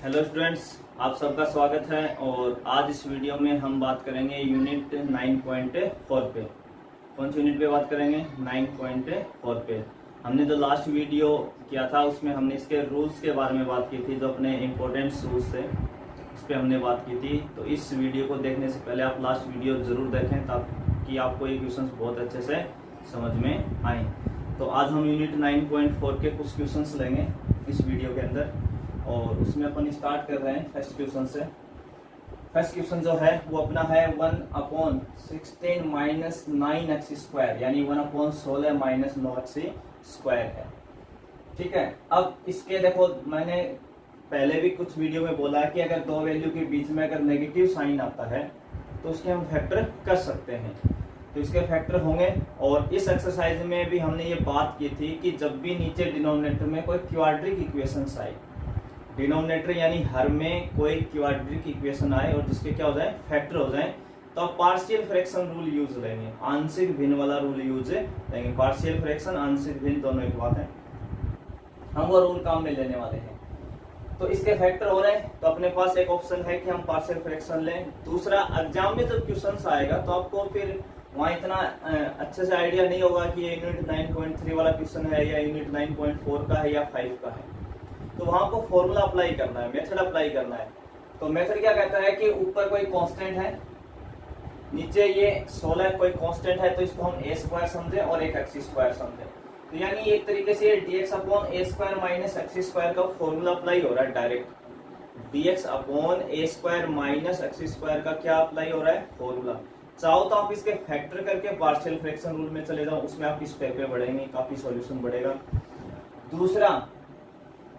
Hello students, आप सबका स्वागत है। और आज इस वीडियो में हम बात करेंगे यूनिट 9.4 पे। कौन सी यूनिट पे बात करेंगे? 9.4 पे। हमने जो लास्ट वीडियो किया था उसमें हमने इसके रूल्स के बारे में बात की थी, जो अपने इम्पोर्टेंट रूल्स थे उस पर हमने बात की थी। तो इस वीडियो को देखने से पहले आप लास्ट वीडियो ज़रूर देखें ताकि आपको ये क्वेश्चन बहुत अच्छे से समझ में आए। तो आज हम यूनिट 9.4 के कुछ क्वेश्चंस लेंगे इस वीडियो के अंदर, और उसमें अपन स्टार्ट कर रहे हैं फर्स्ट क्वेश्चन से। फर्स्ट क्वेश्चन जो है वो अपना है 1/16 माइनस 9x², यानी 1/16 माइनस 9x² है। ठीक है, अब इसके देखो, मैंने पहले भी कुछ वीडियो में बोला है कि अगर दो वैल्यू के बीच में अगर नेगेटिव साइन आता है तो उसके हम फैक्टर कर सकते हैं, तो इसके फैक्टर होंगे। और इस एक्सरसाइज में भी हमने ये बात की थी कि जब भी नीचे डिनोमिनेटर में कोई क्वाड्रिक इक्वेशंस आए, डिनोमिनेटर यानी हर में कोई क्वाड्रिक इक्वेशन आए और जिसके क्या हो जाए, फैक्टर हो जाए, तो आप पार्शियल फ्रैक्शन रूल यूज लेंगे, आंशिक भिन्न वाला रूल यूज लेंगे। पार्शियल फ्रैक्शन आंशिक भिन्न दोनों एक बात है, हम वो रूल काम में लेने वाले हैं। तो इसके फैक्टर हो रहे हैं, तो अपने पास एक ऑप्शन है कि हम पार्शियल फ्रैक्शन लें। दूसरा, एग्जाम में जब क्वेश्चन आएगा तो आपको फिर वहाँ इतना अच्छे से आइडिया नहीं होगा कि ये यूनिट 9.3 वाला क्वेश्चन है या यूनिट 9.4 का है या 5 का है, तो वहां को फॉर्मूला अप्लाई करना है, मेथड अप्लाई करना है। तो मेथड क्या कहता है कि ऊपर कोई कांस्टेंट है, नीचे ये 16 कोई कांस्टेंट है, तो इसको हम a² समझे और एक x² समझे। तो यानी एक तरीके से dx/a² माइनस x² का फॉर्मूला अप्लाई हो रहा है डायरेक्ट। dx/a² माइनस x² का क्या अप्लाई हो रहा है? फॉर्मूला। चाहो तो आप इसके फैक्टर करके पार्शियल फ्रैक्शन रूल में चले जाओ, उसमें आप स्टेप पे बढ़ेंगे, काफी सॉल्यूशन बढ़ेगा। दूसरा,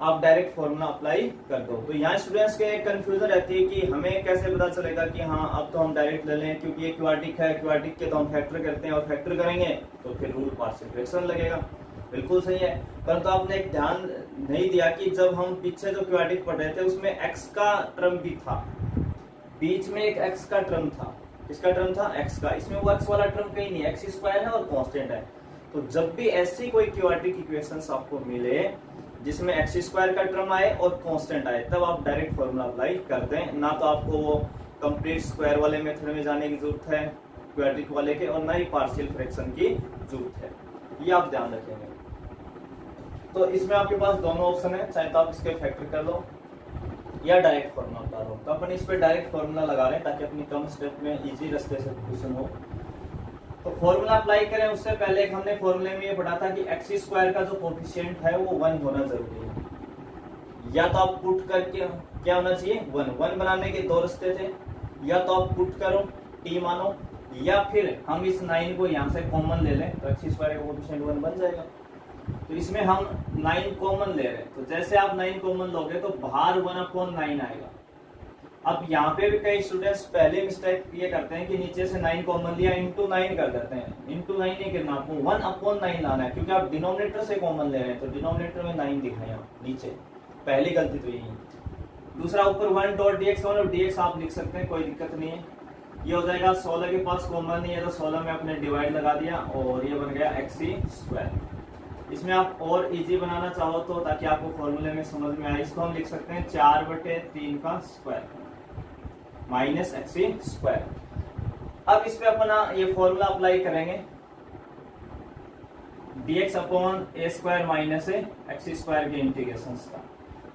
आप डायरेक्ट फॉर्मूला अप्लाई कर दो। तो यहाँ स्टूडेंट्स के एक कंफ्यूजन रहती है कि हमें कैसे पता चलेगा कि हाँ अब तो हम डायरेक्ट ले लें, क्योंकि ये क्वाड्रिक है, क्वाड्रिक के तो हम फैक्टर करते हैं और फैक्टर करेंगे तो फिर रूल पार्शियल फ्रैक्शन लगेगा। बिल्कुल सही है, परंतु आपने एक ध्यान नहीं दिया कि जब हम पीछे जो क्वाड्रिक पढ़ रहे थे उसमें x का टर्म भी था, बीच में एक x का टर्म था। किसका टर्म था? x का। इसमें वो x वाला टर्म कहीं नहीं, x² है और कांस्टेंट है। तो जब भी ऐसी कोई क्वाड्रिक इक्वेशंस आपको मिले जिसमें x² का टर्म आए और कांस्टेंट आए, तब आप डायरेक्ट फॉर्मूला अप्लाई कर दें। ना तो आपको वो कंप्लीट स्क्वायर वाले मेथड में जाने की जरूरत है क्वाड्रिक वाले के, और ना ही पार्शियल फ्रैक्शन की जरूरत है, ये आप ध्यान रखेंगे। तो इसमें आपके पास दोनों ऑप्शन है, चाहे तो आप इसके फैक्टर कर लो या डायरेक्ट फॉर्मूला लगा लो। तो अपन इस पे डायरेक्ट फॉर्मूला लगा रहे हैं ताकि अपनी कम स्टेप में इजी रास्ते से क्वेश्चन हो। तो फॉर्मूला अप्लाई करें उससे पहले एक हमने फॉर्मूले में ये पढ़ा था कि x² का जो कोफिशिएंट है वो 1 होना जरूरी है। या तो आप पुट करके क्या होना चाहिए? 1 बनाने के दो रास्ते थे, या तो आप पुट करो t मानो, या फिर हम इस 9 को यहाँ से कॉमन ले लें तो x² का कोफिशिएंट 1 बन जाएगा। तो इसमें हम 9 कॉमन ले रहे हैं, तो जैसे आप 9 कॉमन लोगे तो बाहर 1/9 आएगा। अब यहाँ पे भी कई स्टूडेंट्स पहले मिस्टेक ये करते हैं कि नीचे से 9 कॉमन लिया, इंटू 9 कर देते हैं। इंटू 9 नहीं करना, आपको 1/9 लाना है, क्योंकि आप डिनोमिनेटर से कॉमन ले रहे हैं तो डिनोमिनेटर में 9 दिखा है नीचे। पहली गलती तो यही है। दूसरा, ऊपर 1.dx और dx आप लिख सकते हैं, कोई दिक्कत नहीं है। ये हो जाएगा 16 के पास कॉमन नहीं है तो 16 में आपने डिवाइड लगा दिया और ये बन गया x²। इसमें आप और इजी बनाना चाहो तो, ताकि आपको फॉर्मूले में समझ में आए, इसको हम लिख सकते हैं 4/3 का स्क्वायर माइनस x²। अब इस पे अपना ये फॉर्मूला अप्लाई करेंगे, dx/a² माइनस x² के इंटीग्रेशन का।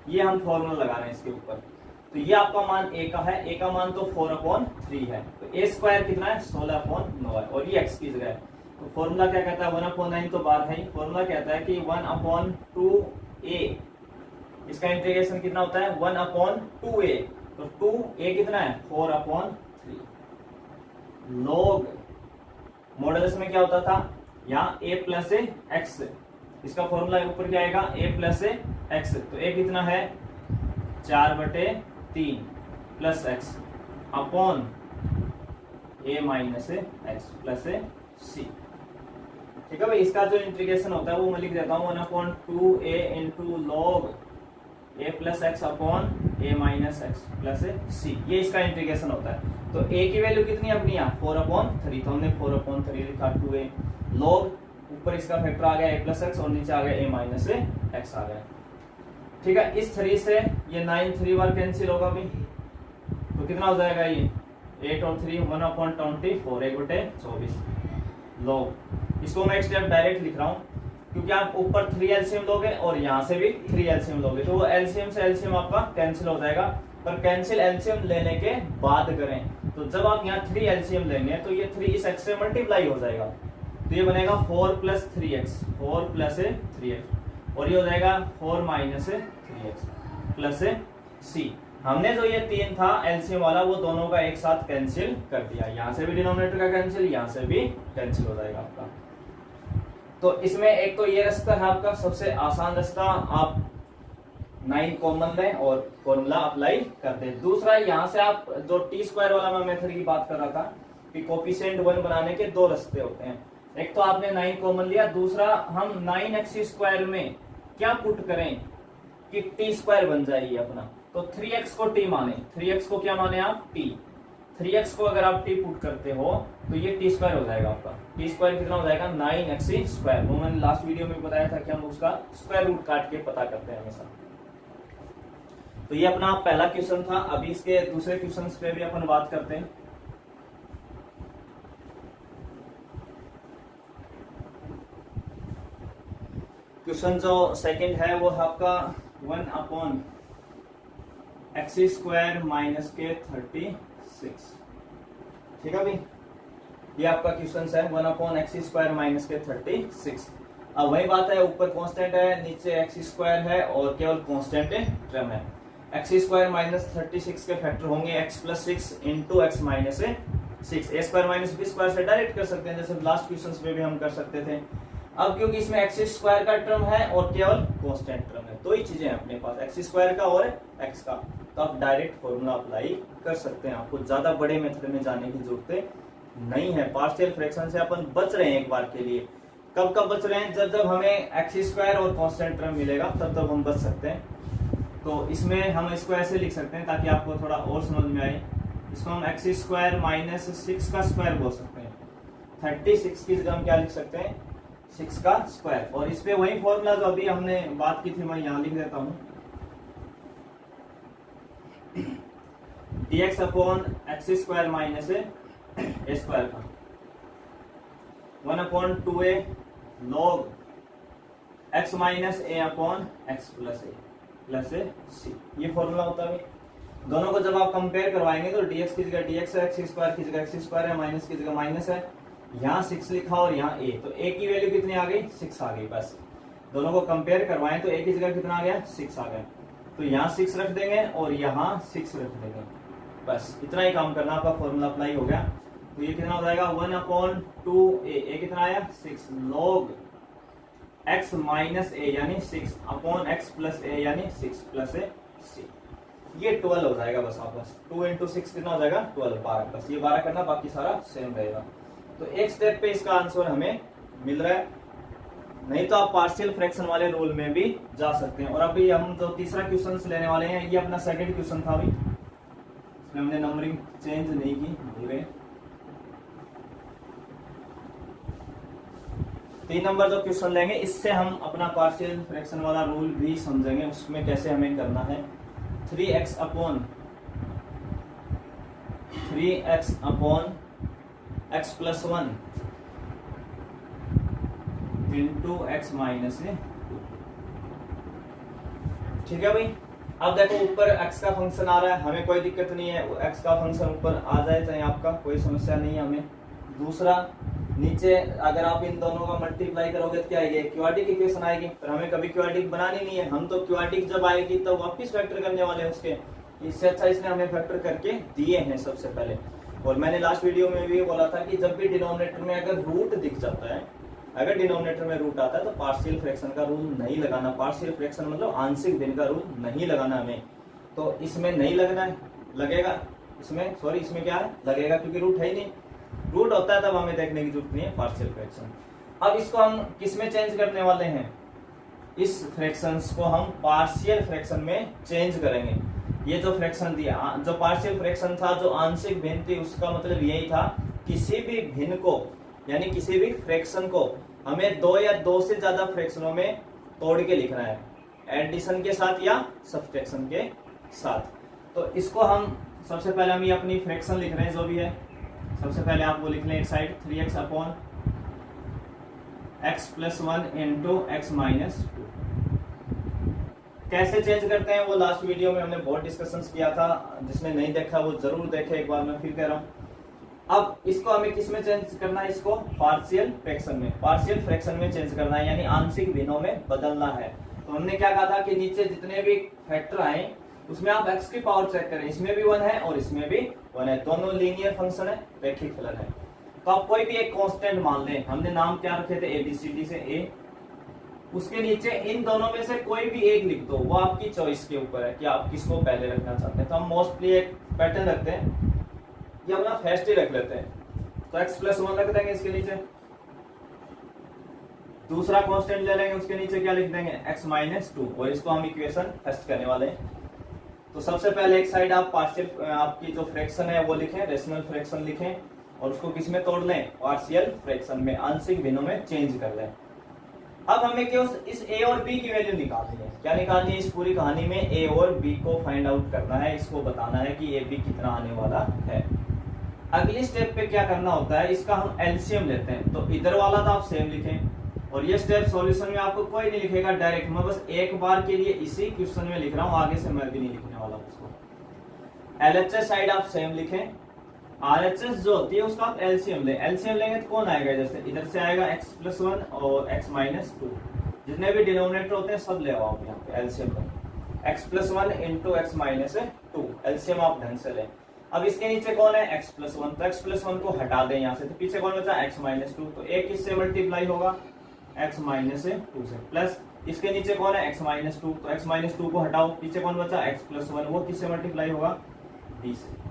ये हम फॉर्मूला लगा रहे हैं इसके ऊपर। तो ये आपका मान a का है, a का मान तो 4/3 है, तो a² कितना है? 16/9 है, और ये x की जगह है। तो फॉर्मूला क्या कहता है? 1/9 तो बाहर है ही। फॉर्मूला कहता है कि 1/2a, इसका इंटीग्रेशन कितना होता है? 1/2a। तो 2a कितना है? 4/3। लॉग मॉडल्स में क्या होता था? यहाँ a प्लस x, इसका फॉर्मूला ऊपर क्या आएगा? a plus x। तो a कितना है? 4/3 plus x upon a minus x plus c। ठीक है भाई, इसका जो इंटीग्रेशन होता है वो मैं लिख देता हूँ 1/2a into log a plus x upon a minus x plus c, ये इसका इंटीग्रेशन होता है। तो a की वैल्यू कितनी है अपनी? यहाँ 4/3, तो हमने 4/3 लिखा। 2a लॉग ऊपर इसका फैक्टर आ गया a प्लस एक्स और नीचे आ गया a माइनस एक्स आ गया। ठीक है, इस 3 से ये 9 3 बार कैंसिल होगा भी, तो कितना हो जाएगा ये 8 और 3 1/24 1/24 लॉग। इसको मैं एक स्टेप डायरेक्ट लिख रहा हूँ क्योंकि आप ऊपर 3 एलसीएम लोगे और यहाँ से भी 3 एलसीएम लोगे, तो वो एलसीएम से एलसीएम आपका कैंसिल हो जाएगा। पर कैंसिल एलसीएम लेने के बाद करें, तो जब आप यहाँ 3 एलसीएम लेंगे तो ये 3 इस x से मल्टीप्लाई हो जाएगा, तो ये बनेगा 4 + 3x 4 + 3x और ये हो जाएगा 4 - 3x प्लस c। हमने जो ये 3 था एलसीएम वाला वो दोनों का एक साथ कैंसिल कर दिया, यहाँ से भी डिनोमिनेटर का कैंसिल, यहाँ से भी कैंसिल हो जाएगा आपका। तो इसमें एक तो ये रास्ता है आपका सबसे आसान रास्ता, आप 9 कॉमन लें और फॉर्मूला अप्लाई कर दें। दूसरा यहाँ से आप जो t² वाला मैं मेथड की बात कर रहा था कि कोफिशिएंट 1 बनाने के 2 रास्ते होते हैं। एक तो आपने 9 कॉमन लिया, दूसरा हम 9x² में क्या पुट करें कि t² बन जाएगी अपना, तो 3x को t माने, 3x को क्या माने आप t, 3x को अगर आप t पुट करते हो तो ये t² हो जाएगा आपका। t² कितना हो जाएगा 9x², वो मैंने लास्ट वीडियो में बताया था कि हम उसका स्क्वायर रूट काट के पता करते हैं हमेशा। तो ये अपना पहला क्वेश्चन था। अभी इसके दूसरे क्वेश्चन पे भी अपन बात करते हैं। क्वेश्चन जो सेकंड है वो है आपका 1/x² - k36। ठीक है भाई, ये आपका क्वेश्चन है 1/x² - k36। अब वही बात है, ऊपर कांस्टेंट है, नीचे x² है और केवल कांस्टेंट टर्म है। x² - 36 के फैक्टर होंगे x + 6 × x - 6। a² - b² से डायरेक्ट कर सकते हैं, जैसे लास्ट क्वेश्चन में भी हम कर सकते थे। अब क्योंकि इसमें x² का टर्म है और केवल कांस्टेंट टर्म है, दो ही चीजें हैं अपने पास, x² का और x का, तो आप डायरेक्ट फॉर्मूला अप्लाई कर सकते हैं। आपको ज्यादा बड़े मेथड में जाने की जरूरत नहीं है। पार्शियल फ्रैक्शन से अपन बच रहे हैं एक बार के लिए। कब कब बच रहे हैं, जब हमें x² और कांस्टेंट टर्म मिलेगा तब हम बच सकते हैं। तो इसमें हम इसको ऐसे लिख सकते हैं ताकि आपको थोड़ा और समझ में आए। इसको हम x² - 6 का स्क्वायर बोल सकते हैं। 36 की जगह हम क्या लिख सकते हैं 6 का स्क्वायर। और इस पे वही फॉर्मूला जो अभी हमने बात की थी मैं यहाँ लिख देता हूँ, dx/x² - a² का 1/2a log x - a/x + a c, ये फॉर्मूला होता है। दोनों को जब आप कंपेयर करवाएंगे तो dx की जगह dx है, x² की जगह x² है, माइनस की जगह माइनस है, यहाँ 6 लिखा और यहाँ a, तो a की वैल्यू कितनी आ गई 6 आ गई। बस दोनों को कंपेयर करवाएं तो a की जगह कितना आ गया 6 आ गया, तो यहाँ 6 रख देंगे और यहाँ 6 रख देंगे। बस इतना ही काम करना, आपका फॉर्मूला अप्लाई हो गया। तो ये कितना हो जाएगा 1/2a, a कितना आया 6 log x - a यानी 6/x + a यानी 6 + a c, ये 12 हो जाएगा। बस आप 2 × 6 कितना हो जाएगा 12, 12। बस ये 12 करना, बाकी सारा सेम रहेगा। तो एक स्टेप पे इसका आंसर हमें मिल रहा है। नहीं तो आप पार्शियल फ्रैक्शन वाले रूल में भी जा सकते हैं। और अभी हम जो तीसरा क्वेश्चन लेने वाले हैं, ये अपना सेकंड क्वेश्चन था। अभी इसमें हमने नंबरिंग चेंज नहीं की, भूल गए। 3 नंबर जो क्वेश्चन लेंगे, इससे हम अपना पार्शियल फ्रैक्शन वाला रूल भी समझेंगे, उसमें कैसे हमें करना है। 3x x + 1 × x - a। ठीक है भाई। अब देखो ऊपर x का फंक्शन आ रहा है, हमें कोई दिक्कत नहीं है, x का फंक्शन ऊपर आ जाए चाहे आपका, कोई समस्या नहीं है हमें। दूसरा, नीचे अगर आप इन दोनों का मल्टीप्लाई करोगे तो क्या आएगी क्वाड्रेटिक इक्वेशन आएगी, पर हमें कभी क्वाड्रेटिक बनानी नहीं है। हम तो क्वाड्रेटिक जब आएगी तो वापस फैक्टर करने वाले हैं उसके, इससे अच्छा इसने हमें फैक्टर करके दिए हैं सबसे पहले। और मैंने लास्ट वीडियो में भी बोला था कि जब भी डिनोमिनेटर में अगर रूट दिख जाता है, अगर डिनोमिनेटर में रूट आता है तो पार्शियल फ्रैक्शन का रूल नहीं लगाना। पार्शियल फ्रैक्शन मतलब आंशिक भिन्न का रूल नहीं लगाना हमें। तो इसमें नहीं लगना है, लगेगा इसमें, सॉरी इसमें क्या है लगेगा, क्योंकि रूट है ही नहीं। रूट होता है तब हमें देखने की जरूरत नहीं है पार्शियल फ्रैक्शन। अब इसको हम किस में चेंज करने वाले हैं, इस फ्रैक्शंस को हम पार्शियल फ्रैक्शन में चेंज करेंगे। ये जो फ्रैक्शन दिया, जो पार्शियल फ्रैक्शन था, जो आंशिक भिन्न थी, उसका मतलब यही था किसी भी भिन्न को यानी किसी भी फ्रैक्शन को हमें 2 या 2 से ज्यादा फ्रैक्शनों में तोड़ के लिखना है। एडिशन के साथ या सब्सट्रैक्शन के साथ। तो इसको हम सबसे पहले हम ये अपनी फ्रैक्शन लिख रहे हैं जो भी है। सबसे पहले आप वो लिख लें एक side 3x upon x plus 1 into x minus 2। कैसे चेंज करते हैं वो लास्ट वीडियो में हमने बहुत डिस्कशंस किया था, जिसने नहीं देखा वो जरूर देखे, एक बार मैं फिर कह रहा हूँ। अब इसको हमें किस में चेंज करना है, इसको पार्शियल फ्रैक्शन में, पार्शियल फ्रैक्शन में चेंज करना है, यानी आंशिक भिन्नों में बदलना है। तो हमने क्या कहा था कि नीचे जितने भी फैक्टर आए उसमें आप x की पावर चेक करें, इसमें भी 1 है और इसमें भी 1 है, दोनों लीनियर फंक्शन है, रैखिक फलन है। तो आप कोई भी एक कांस्टेंट मान लें, हमने नाम क्या रखे थे ABCD से A, उसके नीचे इन दोनों में से कोई भी एक लिख दो, वो आपकी चॉइस के ऊपर है कि आप किसको पहले रखना चाहते हैं। तो हम मोस्टली एक पैटर्न रखते हैं, ये अपना फर्स्ट ही रख लेते हैं, तो x प्लस 1 रख देंगे इसके नीचे, दूसरा कांस्टेंट ले लेंगे उसके नीचे क्या लिख देंगे x माइनस 2, और इसको हम इक्वेशन फर्स्ट करने वाले हैं। तो सबसे पहले एक साइड आप पार्शियल आपकी जो फ्रैक्शन है वो लिखें, रेशनल फ्रैक्शन लिखें, और उसको किस में तोड़ लें, पार्शियल फ्रैक्शन में, आंशिक भिन्नों में चेंज कर लें। अब हमें क्या इस a और b की वैल्यू निकालनी है। क्या निकालनी है, इस पूरी कहानी में a और b को फाइंड आउट करना है, इसको बताना है कि a b कितना आने वाला है। अगली स्टेप पे क्या करना होता है, इसका हम एलसीएम लेते हैं। तो इधर वाला तो आप सेम लिखें, और ये स्टेप सॉल्यूशन में आपको कोई नहीं लिखेगा, डायरेक्ट मैं बस एक बार के लिए इसी क्वेश्चन में लिख रहा हूँ, आगे से मैं भी नहीं लिखने वाला उसको। एलएचएस साइड आप सेम लिखें, आरएचएस जो होती है उसका आप एलसीएम लें। एलसीएम लेंगे तो कौन आएगा, जैसे इधर से आएगा x प्लस 1 और x माइनस 2, जितने भी डिनोमिनेटर होते हैं सब ले आओ आप यहाँ पे एलसीएम लें, x plus 1 into x minus 2, LCM आप ढंग से लें। अब इसके नीचे कौन है, x प्लस 1, तो x प्लस 1 को हटा दें यहाँ से, तो पीछे कौन बचा, x माइनस 2, तो एक किससे मल्टीप्लाई होगा, x माइनस 2 से, प्लस इसके नीचे कौन है, x माइनस 2, तो x माइनस 2 को हटाओ, पीछे कौन बचा, x प्लस 1, वो किससे मल्टीप्लाई होगा, b से।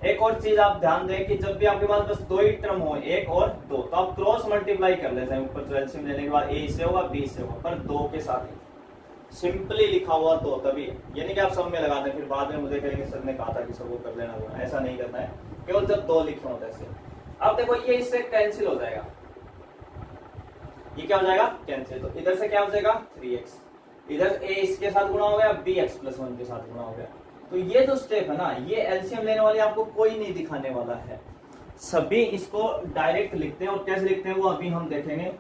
एक और चीज आप ध्यान दें कि जब भी आपके पास बस दो ही टर्म हो, एक और दो, तो आप क्रॉस मल्टीप्लाई कर लेते हैं, ऊपर एलसीएम लेने के बाद a से होगा b से होगा, पर दो के साथ ही सिंपली लिखा हुआ दो, तभी यानी कि आप सब में लगा दें, फिर बाद में मुझे कहेंगे सर ने कहा था कि सबको कर लेना होगा, ऐसा नहीं करना है, केवल जब दो लिखे होते हैं ऐसे। अब देखो ये इससे कैंसिल हो जाएगा, ये क्या हो जाएगा, कैंसिल, तो इधर से क्या हो जाएगा 3x, इधर a इसके साथ गुणा हो गया, b x प्लस 1 के साथ गुणा हो गया। तो ये जो स्टेप है ना, ये एलसीएम लेने वाले आपको कोई नहीं दिखाने वाला है, सभी इसको डायरेक्ट लिखते हैं, और कैसे लिखते हैं वो अभी हम देखेंगे,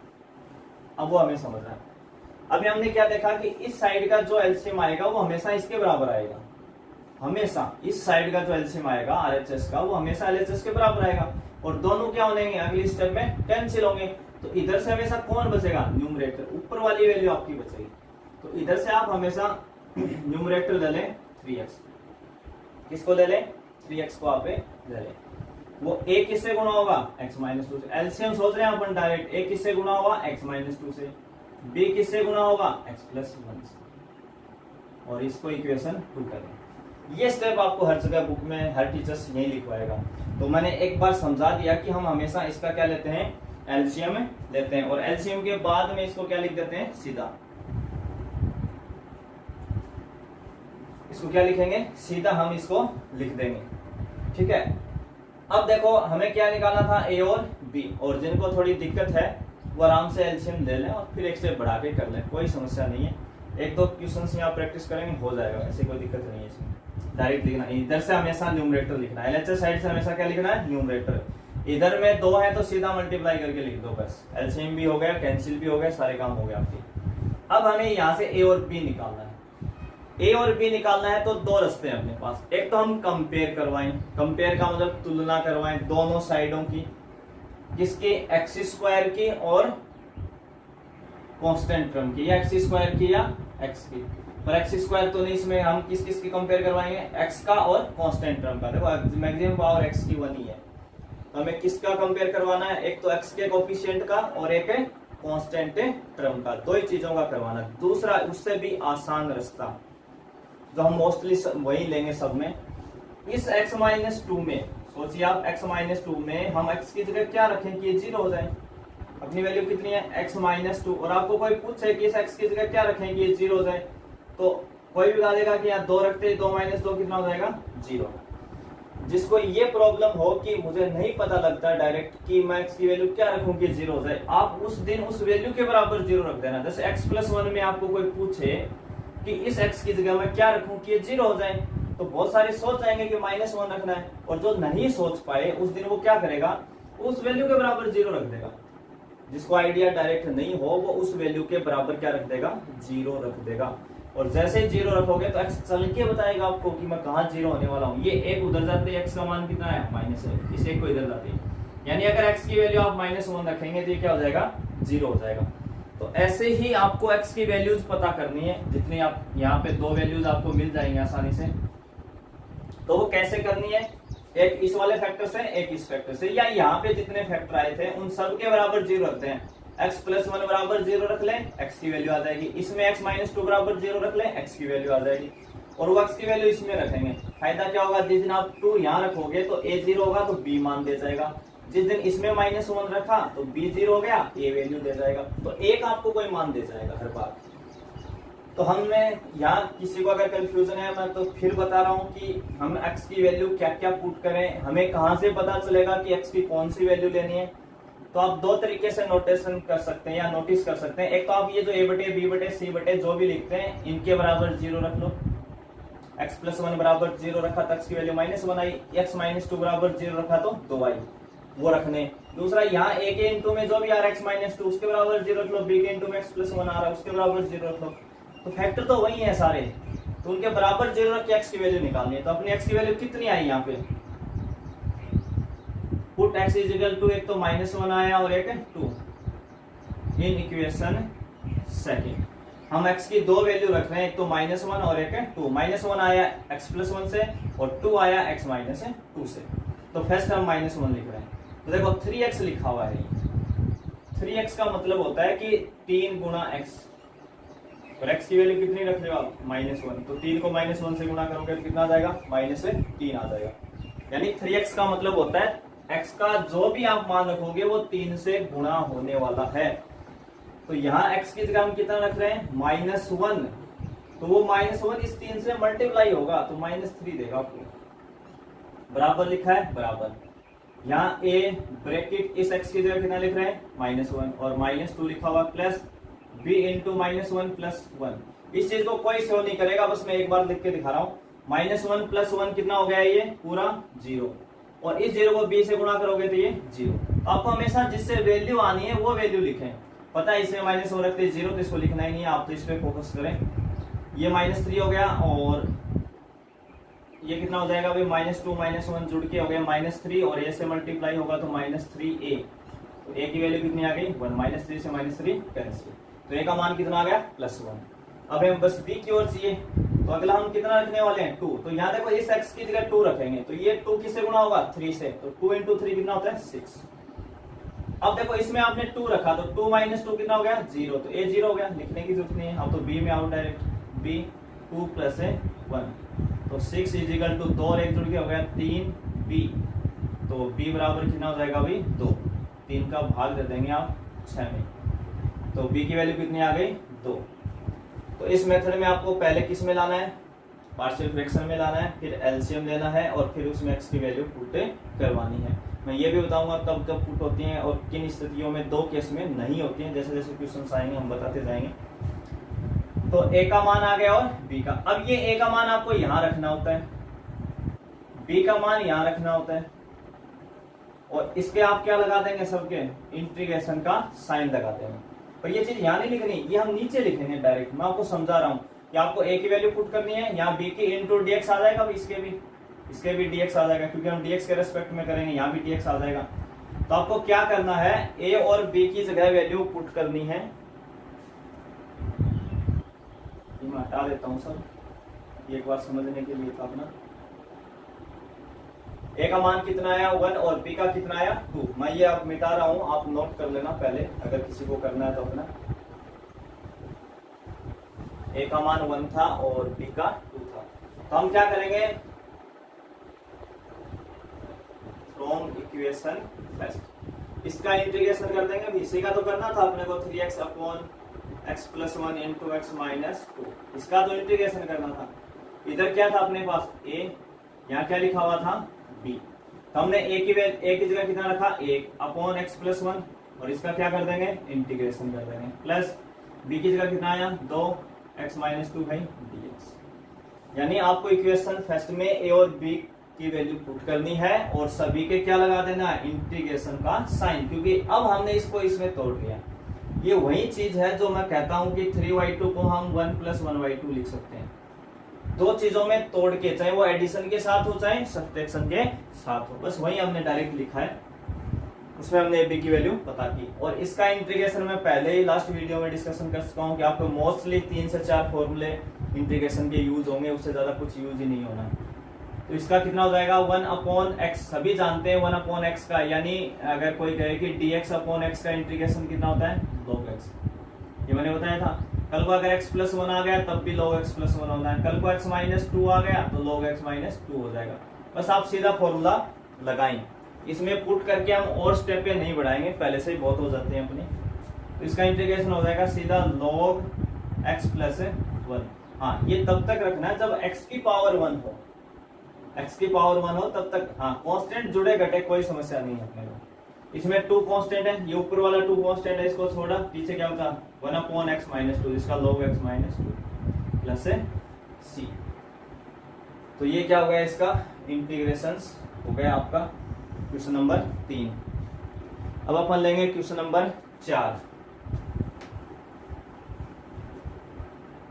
अब वो हमें समझना है। अभी हमने क्या देखा कि इस साइड का जो एलसीएम आएगा वो हमेशा इसके बराबर आएगा, हमेशा इस साइड का जो एलसीएम आएगा आरएचएस का वो हमेशा एलएचएस के बराबर आएगा, और दोनों क्या होंगे अगली स्टेप में, कैंसिल होंगे। तो इधर से हमेशा कौन बचेगा, न्यूमरेटर, ऊपर वाली वैल्यू आपकी बचेगी। तो इधर से आप हमेशा न्यूमरेटर ले लें 3x, किसको ले लें, 3x को आप ले लें, वो a किससे गुणा होगा, x माइनस 2 से, एलसीएम सोच रहे हैं अपन डायरेक्ट, a किससे गुणा होगा, x माइनस 2 से, b किससे गुणा होगा, x प्लस 1 से, और इसको इक्वेशन 2 करें। ये स्टेप आपको हर जगह बुक में हर टीचर्स यही लिखवाएगा। तो मैंने एक बार समझा दिया कि हम हमेशा इसका क्या लेते हैं, एलसीएम लेते हैं, और एलसीएम के बाद में इसको क्या लिख देते हैं, सीधा, इसको क्या लिखेंगे, सीधा हम इसको लिख देंगे, ठीक है। अब देखो हमें क्या निकालना था, a और b, और जिनको थोड़ी दिक्कत है वो आराम से एलसीएम ले लें और फिर एक स्टेप बढ़ा के कर लें, कोई समस्या नहीं है, एक दो क्वेश्चंस में आप प्रैक्टिस करेंगे हो जाएगा, ऐसी कोई दिक्कत नहीं है इसमें। डायरेक्ट लिखना, इधर से हमेशा न्यूमरेटर लिखना है, एलएचएस साइड से हमेशा क्या लिखना है, न्यूमरेटर, इधर में दो है तो सीधा मल्टीप्लाई करके लिख दो, बस एलसीएम भी हो गया, कैंसिल भी हो गया, सारे काम हो गए आपके। अब हमें यहाँ से a और b निकालना है, a और b निकालना है तो दो रास्ते हैं अपने पास, एक तो हम कंपेयर करवाएं, कंपेयर का मतलब तुलना करवाएं दोनों साइडों की, किसकी, एक्स स्क्वायर की और कांस्टेंट टर्म की, या एक्स स्क्वायर की या एक्स की, पर एक्स स्क्वायर तो नहीं, इसमें हम किस किस की कंपेयर करवाएंगे, एक्स का और कांस्टेंट टर्म का। देखो मैक्सिमम पावर एक्स की 1 ही है, तो हमें किसका कंपेयर करवाना है, एक तो एक्स के कोफिशिएंट का और एक कांस्टेंट टर्म का, दो ही चीजों का करवाना। दूसरा उससे भी आसान रास्ता जो हम मोस्टली वही लेंगे सब में, इस x माइनस 2 में सोचिए आप, x माइनस 2 में हम x की जगह क्या रखें कि ये 0 हो जाए, अपनी वैल्यू कितनी है x माइनस 2, और आपको कोई पूछे कि इस x की जगह क्या रखें कि ये 0 हो जाए, तो कोई भी बता देगा कि यहाँ 2 रखते, 2 माइनस 2 कितना हो जाएगा, 0। जिसको ये प्रॉब्लम हो कि मुझे नहीं पता लगता डायरेक्ट कि मैं x की वैल्यू क्या रखूं कि 0 हो जाए, आप उस दिन उस वैल्यू के बराबर 0 रख देना। जैसे x+1 में आपको कोई पूछे कि इस x की जगह मैं क्या रखूं कि ये 0 हो जाए, तो बहुत सारे सोच जाएंगे कि -1 रखना है, और जो नहीं सोच पाए उस दिन वो क्या करेगा, उस वैल्यू के बराबर 0 रख देगा। जिसको आइडिया डायरेक्ट नहीं हो वो उस वैल्यू के बराबर क्या रख देगा, 0 रख देगा। और जैसे ही 0 रखोगे तो x चल के बताएगा आपको कि मैं कहाँ 0 होने वाला हूँ। ये एक उधर जाते हैं, x का मान कितना है -1, इस एक को इधर जाते हैं, यानी अगर x की वैल्यू आप -1 रखेंगे तो ये क्या हो जाएगा, 0 हो जाएगा। तो ऐसे ही आपको x की वैल्यूज पता करनी है, जितनी आप यहाँ पे दो वैल्यूज आपको मिल जाएंगे आसानी से। तो वो कैसे करनी है, एक इस वाले फैक्टर से एक इस फैक्टर से, या यहाँ पे जितने फैक्टर आए थे उन सब के बराबर 0 रखते हैं। x+1 बराबर 0 रख लें, x की वैल्यू आ जाएगी। इसमें x-2 बराबर 0 रख लें, x की वैल्यू आ जाएगी। और वो x की वैल्यू इसमें रखेंगे। फायदा क्या होगा, जिस दिन आप 2 यहाँ रखोगे तो a 0 होगा तो b मान दे जाएगा। जिस दिन इसमें -1 रखा तो b 0 हो गया, a वैल्यू दे जाएगा। तो एक आपको कोई मान दे जाएगा हर बार। तो हमने यहाँ किसी को अगर कंफ्यूजन है, मैं तो फिर बता रहा हूँ कि हम x की वैल्यू क्या क्या पुट करें, हमें कहाँ से पता चलेगा कि x की कौन सी वैल्यू लेनी है। तो आप दो तरीके से नोटेशन कर सकते हैं या नोटिस कर सकते हैं। एक तो आप ये जो a/b/c जो भी लिखते हैं इनके बराबर 0 रख लो। x+1 बराबर 0 रखा तो x की वैल्यू -1 आई, x-2 बराबर 0 रखा तो 2 आई, वो रखने। दूसरा यहाँ a के इंटू में जो भी आ रहा है x-2 उसके बराबर 0 रख लो, b के इंटू में x+1 आ रहा है उसके बराबर 0 रख लो। तो फैक्टर तो वही है सारे, तो उनके बराबर 0 रख के x की वैल्यू निकालनी है। तो अपनी x की वैल्यू कितनी आई यहाँ पे, put x is equal to, एक तो -1 आया और एक 2 इन इक्वेशन सेकंड। हम x की दो वैल्यू रख रहे हैं, एक तो -1 और एक 2। -1 आया x+1 से और 2 आया x-2 से। तो फर्स्ट हम -1 लिख रहे हैं। तो देखो 3x लिखा हुआ है, 3x का मतलब होता है कि 3 गुणा x, और x की वैल्यू कितनी रख रहे हो आप, -1। तो 3 को -1 से गुणा करोगे तो कितना आ जाएगा, -3 आ जाएगा। यानी 3x का मतलब होता है x का जो भी आप मान रखोगे वो 3 से गुणा होने वाला है। तो यहाँ x की जगह हम कितना रख रहे हैं, -1। तो वो -1 इस 3 से मल्टीप्लाई होगा तो -3 देगा आपको। बराबर लिखा है, बराबर। यहाँ a ब्रैकेट इस x की जगह कितना लिख रहे हैं, -1 और -2 लिखा हुआ प्लस b इंटू -1 प्लस 1। इस चीज को कोई शो नहीं करेगा, बस मैं एक बार लिख के दिखा रहा हूँ। -1 प्लस 1 कितना हो गया, ये पूरा 0, और इस 0 को b से गुणा करोगे तो ये 0। आपको हमेशा जिससे वैल्यू आनी है वो वैल्यू लिखें। पता है इसमें -1 रखते 0 तो इसको लिखना ही नहीं है, आप तो इस पे फोकस करें। ये -3 हो गया और ये कितना हो जाएगा भाई, -2 -1 जुड़ के हो गया -3, और a से मल्टीप्लाई होगा तो -3a। तो a की वैल्यू कितनी आ गई, 1। -3 से -3 कैंसिल, तो a का मान कितना आ गया, +1। अब हमें बस b की ओर चाहिए, तो अगला हम कितना रखने वाले हैं, 2। तो यहाँ देखो इस x की जगह 2 रखेंगे, तो ये 2 किससे गुणा होगा, 3 से। तो 2 इंटू 3 कितना होता है, 6। अब देखो इसमें आपने 2 रखा तो 2 - 2 कितना हो गया, 0। तो a 0 हो गया, लिखने की जरूरत नहीं है। अब तो b में आओ डायरेक्ट, b 2 + 1 तो 6 इज इक्वल टू 2 और 1 जुड़ के हो गया 3b। तो b बराबर कितना हो जाएगा भाई, 2। 3 का भाग दे देंगे आप 6 में, तो b की वैल्यू कितनी आ गई, 2। तो इस मेथड में आपको पहले किस में लाना है, पार्शियल फ्रैक्शन में लाना है, फिर एलसीएम लेना है और फिर उसमें x की वैल्यू पुट करवानी है। मैं ये भी बताऊंगा कब कब पुट होती हैं और किन स्थितियों में, 2 केस में नहीं होती हैं। जैसे जैसे क्वेश्चन आएंगे हम बताते जाएंगे। तो a का मान आ गया और b का। अब ये a का मान आपको यहाँ रखना होता है, b का मान यहाँ रखना होता है, और इसके आप क्या लगा देंगे, सबके इंटीग्रेशन का साइन लगाते हैं। पर ये चीज यहाँ नहीं लिखनी, ये हम नीचे लिखेंगे डायरेक्ट। मैं आपको समझा रहा हूँ कि आपको a की वैल्यू पुट करनी है, यहाँ b की इंटू dx आ जाएगा, इसके भी dx आ जाएगा, क्योंकि हम dx के रेस्पेक्ट में करेंगे, यहाँ भी dx आ जाएगा। तो आपको क्या करना है, a और b की जगह वैल्यू पुट करनी है। मैं हटा देता हूँ सब, एक बार समझने के लिए था अपना। a का मान कितना आया, 1, और b का कितना आया, 2। मैं ये आप मिटा रहा हूँ, आप नोट कर लेना पहले, अगर किसी को करना है तो अपना। a का मान 1 था और b का 2 था। तो हम क्या करेंगे, फ्रॉम इक्वेशन फर्स्ट इसका इंटीग्रेशन कर देंगे। इसी का तो करना था अपने को, 3x upon x+1 into x-2, इसका तो इंटीग्रेशन करना था। इधर क्या था अपने पास, a, यहाँ क्या लिखा हुआ था, तो हमने ए की जगह कितना रखा, 1 अपॉन एक्स प्लस 1, और इसका क्या कर देंगे, इंटीग्रेशन कर देंगे, प्लस बी की जगह कितना आया, 2 एक्स माइनस 2 है dx। यानी आपको इक्वेशन फर्स्ट में ए और बी की वैल्यू पुट करनी है और सभी के क्या लगा देना है, इंटीग्रेशन का साइन, क्योंकि अब हमने इसको इसमें तोड़ लिया। ये वही चीज है जो मैं कहता हूं कि 3y2 को हम 1 + 1y2 लिख सकते हैं, दो चीजों में तोड़ के, चाहे वो एडिशन के साथ हो चाहे सब्ट्रैक्शन के साथ हो, बस वही हमने डायरेक्ट लिखा है, उसमें हमने ए बी की वैल्यू पता की। और इसका इंटीग्रेशन मैं पहले ही लास्ट वीडियो में डिस्कशन कर चुका हूं कि आपको मोस्टली 3 से 4 फॉर्मूले इंटीग्रेशन के यूज होंगे, उससे ज्यादा कुछ यूज ही नहीं होना। तो इसका कितना हो जाएगा, 1/x, सभी जानते हैं 1/x का, यानी अगर कोई कहे कि dx/x का इंटीग्रेशन कितना होता है, log x, ये मैंने बताया था। कल को अगर x + 1 आ गया तब भी log x + 1 होता है, कल को x - 2 आ गया तो log x - 2 हो जाएगा। बस आप सीधा फॉर्मूला लगाएं, इसमें पुट करके हम और स्टेप पे नहीं बढ़ाएंगे, पहले से ही बहुत हो जाते हैं अपने। तो इसका इंटीग्रेशन हो जाएगा सीधा log x + 1। हाँ, ये तब तक रखना है जब x की पावर 1 हो, x की पावर 1 हो तब तक। हाँ, कांस्टेंट जुड़े घटे कोई समस्या नहीं है अपने को। इसमें 2 कांस्टेंट है, ये ऊपर वाला 2 कांस्टेंट है, इसको छोड़ा, पीछे क्या होता, 1/x - 2, इसका log x - 2 प्लस c। तो ये क्या हो गया, इसका इंटीग्रेशन हो गया आपका क्वेश्चन नंबर 3। अब अपन लेंगे क्वेश्चन नंबर 4।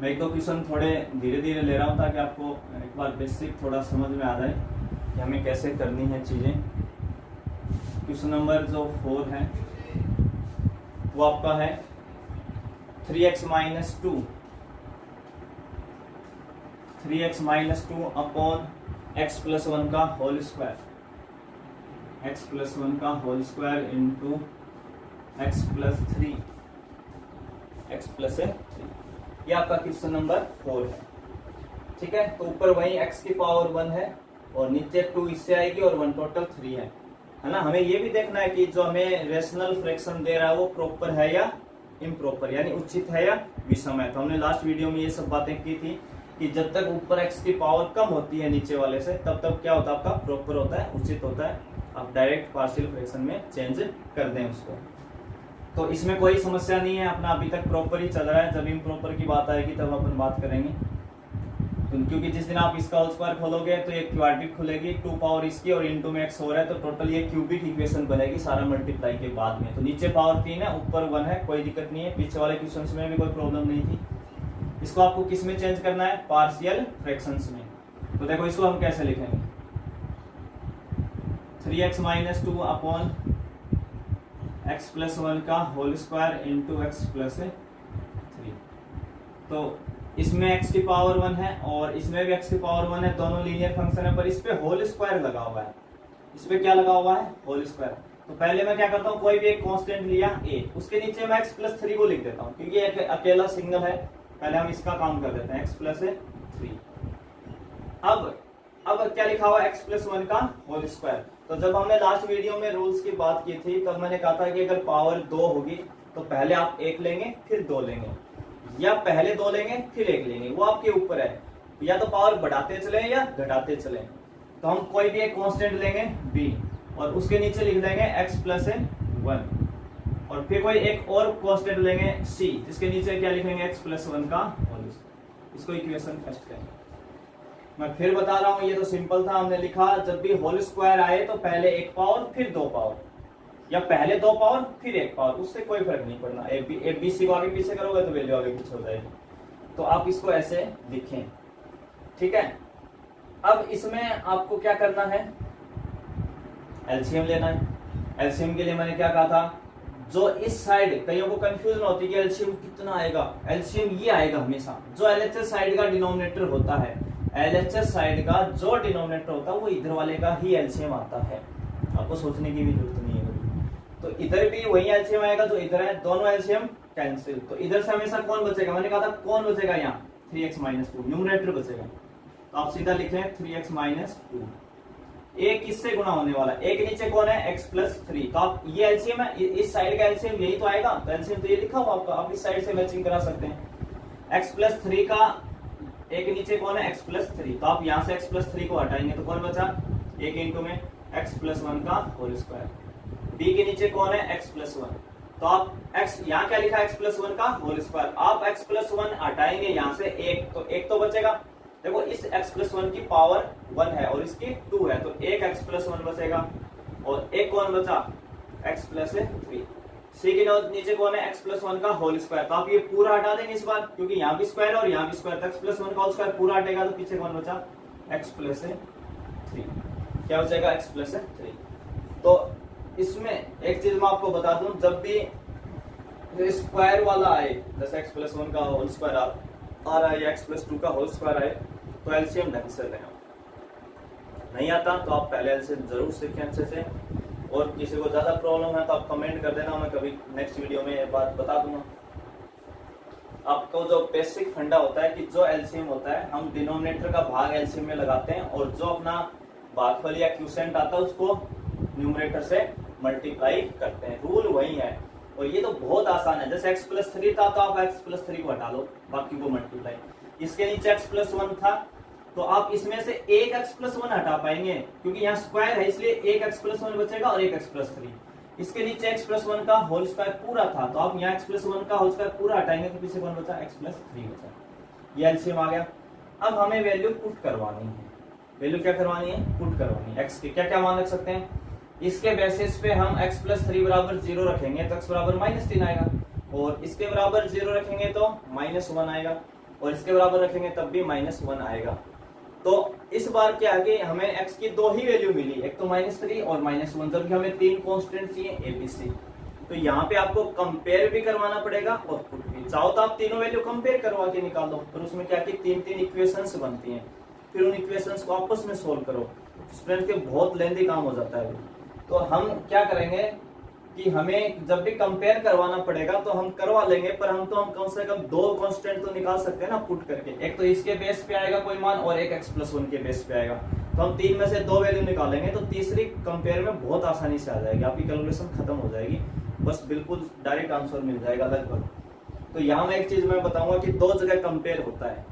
मैं एक तो क्वेश्चन थोड़े धीरे धीरे ले रहा हूं ताकि आपको एक बार बेसिक थोड़ा समझ में आ जाए कि हमें कैसे करनी है चीजें। क्वेश्चन नंबर जो 4 है वो आपका है 3x - 2 अपॉन x + 1 का होल स्क्वायर, x + 1 का whole square into x + 3, x + 3। ये आपका क्वेश्चन नंबर 4 है, ठीक है। तो ऊपर वही x की पावर 1 है और नीचे 2 इससे आएगी और 1 टोटल 3 है ना। हमें ये भी देखना है कि जो हमें रेशनल फ्रैक्शन दे रहा है वो प्रॉपर है या इम्प्रॉपर, यानी उचित है या विषम है। तो हमने लास्ट वीडियो में ये सब बातें की थी कि जब तक ऊपर x की पावर कम होती है नीचे वाले से, तब तक क्या होता है, आपका प्रॉपर होता है, उचित होता है। आप डायरेक्ट पार्शियल फ्रैक्शन में चेंज कर दें उसको, तो इसमें कोई समस्या नहीं है, अपना अभी तक प्रॉपर ही चल रहा है। जब इम्प्रॉपर की बात आएगी तब अपन बात करेंगे। तो क्योंकि जिस दिन आप इसका होल स्क्वायर खोलोगे तो एक क्वाड्रेटिक खुलेगी, 2 पावर इसकी और इनटू में x हो रहा है, तो टोटल ये क्यूबिक इक्वेशन बनेगी सारा मल्टीप्लाई के बाद में। तो नीचे पावर 3 है, ऊपर 1 है, कोई दिक्कत नहीं है। पीछे वाले क्वेश्चंस में भी कोई प्रॉब्लम नहीं थी। इसको आपको किस में चेंज करना है, पार्शियल फ्रैक्शंस में। तो देखो इसको हम कैसे लिखेंगे, 3x - 2 अपॉन x + 1 का होल स्क्वायर इंटू x + 3। तो इसमें x की पावर 1 है और इसमें भी x की पावर 1 है, दोनों लीनियर फंक्शन है, पर इस पे होल स्क्वायर लगा हुआ है। इस पे क्या लगा हुआ है, होल स्क्वायर। तो पहले मैं क्या करता हूँ, कोई भी एक कांस्टेंट लिया a, उसके नीचे मैं x + 3 को लिख देता हूँ, क्योंकि एक अकेला सिग्नल है। पहले हम इसका काम कर देते हैं, x + 3। अब क्या लिखा हुआ है, x + 1 का होल स्क्वायर। तो जब हमने लास्ट वीडियो में रूल्स की बात की थी तब मैंने कहा था कि अगर पावर 2 होगी तो पहले आप 1 लेंगे फिर 2 लेंगे, या पहले 2 लेंगे फिर 1 लेंगे, वो आपके ऊपर है। या तो पावर बढ़ाते चले या घटाते चले। तो हम कोई भी एक कांस्टेंट लेंगे b और उसके नीचे लिख देंगे x + 1, और फिर कोई एक और कांस्टेंट लेंगे c, जिसके नीचे क्या लिखेंगे, x + 1 का होल स्क्वायर। इसको इक्वेशन फर्स्ट करेंगे। मैं फिर बता रहा हूं, ये तो सिंपल था। हमने लिखा जब भी होल स्क्वायर आए तो पहले 1 पावर फिर 2 पावर, या पहले 2 पावर फिर 1 पावर, उससे कोई फर्क नहीं पड़ना। ABC को आगे पीछे करोगे तो वैल्यू आगे पीछे हो जाएगी। तो आप इसको ऐसे लिखें, ठीक है। अब इसमें आपको क्या करना है, एलसीएम लेना है। एलसीएम के लिए मैंने क्या कहा था, जो इस साइड, कईयों को कंफ्यूजन होती है कि एलसीएम कितना आएगा। एलसीएम ये आएगा हमेशा, जो एलएचएस साइड का डिनोमिनेटर होता है, एलएचएस साइड का जो डिनोमिनेटर होता है वो इधर वाले का ही एलसीएम आता है। आपको सोचने की भी जरूरत नहीं है। तो इधर भी वही एलसीएम आएगा जो इधर है, दोनों एलसीएम कैंसिल। तो इधर से हमेशा कौन बचेगा, मैंने कहा था कौन बचेगा, यहाँ 3x - 2 न्यूमरेटर बचेगा। तो आप सीधा लिखें 3x - 2। एक किससे गुणा होने वाला है, एक नीचे कौन है, x + 3। तो आप ये एलसीएम है, इस साइड का एलसीएम यही तो आएगा। तो एलसीएम तो ये लिखा हुआ आपका, आप इस साइड से मैचिंग करा सकते हैं। x + 3 का एक नीचे कौन है, x + 3। तो आप यहाँ से x + 3 को हटाएंगे तो कौन बचा, 1 इंटू में एक्स प्लस वन का होल स्क्वायर। बी के नीचे कौन है, एक्स प्लस वन। तो आप x यहाँ क्या लिखा है, एक्स प्लस वन का होल स्क्वायर। आप एक्स प्लस वन हटाएंगे यहाँ से एक, तो एक तो बचेगा। देखो इस x प्लस वन की पावर 1 है और इसकी 2 है, तो एक x प्लस वन बचेगा और एक कौन बचा, x प्लस 3। सी के नीचे कौन है, x प्लस वन का होल स्क्वायर। तो आप ये पूरा हटा देंगे इस बार, क्योंकि यहाँ भी स्क्वायर और यहाँ भी स्क्वायर, तो x प्लस वन का होल स्क्वायर पूरा हटेगा, तो पीछे कौन बचा, x प्लस 3। क्या बचेगा, x प्लस 3। तो इसमें एक चीज मैं आपको बता दूं, जब भी स्क्वायर वाला आए, जैसे x प्लस वन का होल स्क्वायर आ रहा है या x प्लस 2 का होल स्क्वायर आए, तो एलसीएम ढंग से लेना। नहीं आता तो आप पहले एलसीएम जरूर सीखें अच्छे से। और किसी को ज्यादा प्रॉब्लम है तो आप कमेंट कर देना, मैं कभी नेक्स्ट वीडियो में ये बात बता दूंगा। आपको जो बेसिक फंडा होता है कि जो एलसीएम होता है, हम डिनोमिनेटर का भाग एलसीएम में लगाते हैं और जो अपना भागफल या क्यूसेंट आता है उसको न्यूमरेटर से मल्टीप्लाई करते हैं। रूल वही है और ये तो बहुत आसान है। जैसे x प्लस 3 था तो आप x प्लस 3 को हटा लो, बाकी को मल्टीप्लाई। इसके नीचे x प्लस 1 था तो आप इसमें से एक x प्लस 1 हटा पाएंगे, क्योंकि यहाँ स्क्वायर है इसलिए एक x प्लस 1 बचेगा और एक x प्लस 3। इसके नीचे x प्लस 1 का होल स्क्वायर पूरा था, तो आप यहाँ x प्लस 1 का होल स्क्वायर पूरा हटाएंगे तो पीछे कौन बचा, x प्लस 3 बचा। ये एलसीएम आ गया। अब हमें वैल्यू पुट करवानी है। वैल्यू क्या करवानी है, पुट करवानी है। x के क्या क्या मान रख सकते हैं, इसके बेसिस पे हम x प्लस 3 बराबर 0 रखेंगे तो x बराबर -3 आएगा, और इसके बराबर 0 रखेंगे तो -1 आएगा, और इसके बराबर रखेंगे तब भी -1 आएगा। तो इस बार क्या है कि हमें x की दो ही वैल्यू मिली, एक तो -3 और -1, जबकि हमें 3 कांस्टेंट चाहिए a b c। तो यहाँ पे आपको कंपेयर भी करवाना पड़ेगा और पुट भी। चाहो तो आप तीनों वैल्यू कंपेयर करवा के निकाल दो, पर उसमें क्या कि 3 इक्वेशंस बनती हैं, फिर उन इक्वेशंस को आपस में सोल्व करो। स्टूडेंट के बहुत लेंथी काम हो जाता है। तो हम क्या करेंगे कि हमें जब भी कंपेयर करवाना पड़ेगा तो हम करवा लेंगे, पर हम कम से कम 2 कांस्टेंट तो निकाल सकते हैं ना पुट करके। एक तो इसके बेस पे आएगा कोई मान और एक x प्लस 1 के बेस पे आएगा, तो हम 3 में से 2 वैल्यू निकालेंगे तो तीसरी कंपेयर में बहुत आसानी से आ जाएगी, आपकी कैलकुलेशन खत्म हो जाएगी, बस बिल्कुल डायरेक्ट आंसर मिल जाएगा लगभग। तो यहाँ में एक चीज मैं बताऊंगा कि 2 जगह कंपेयर होता है,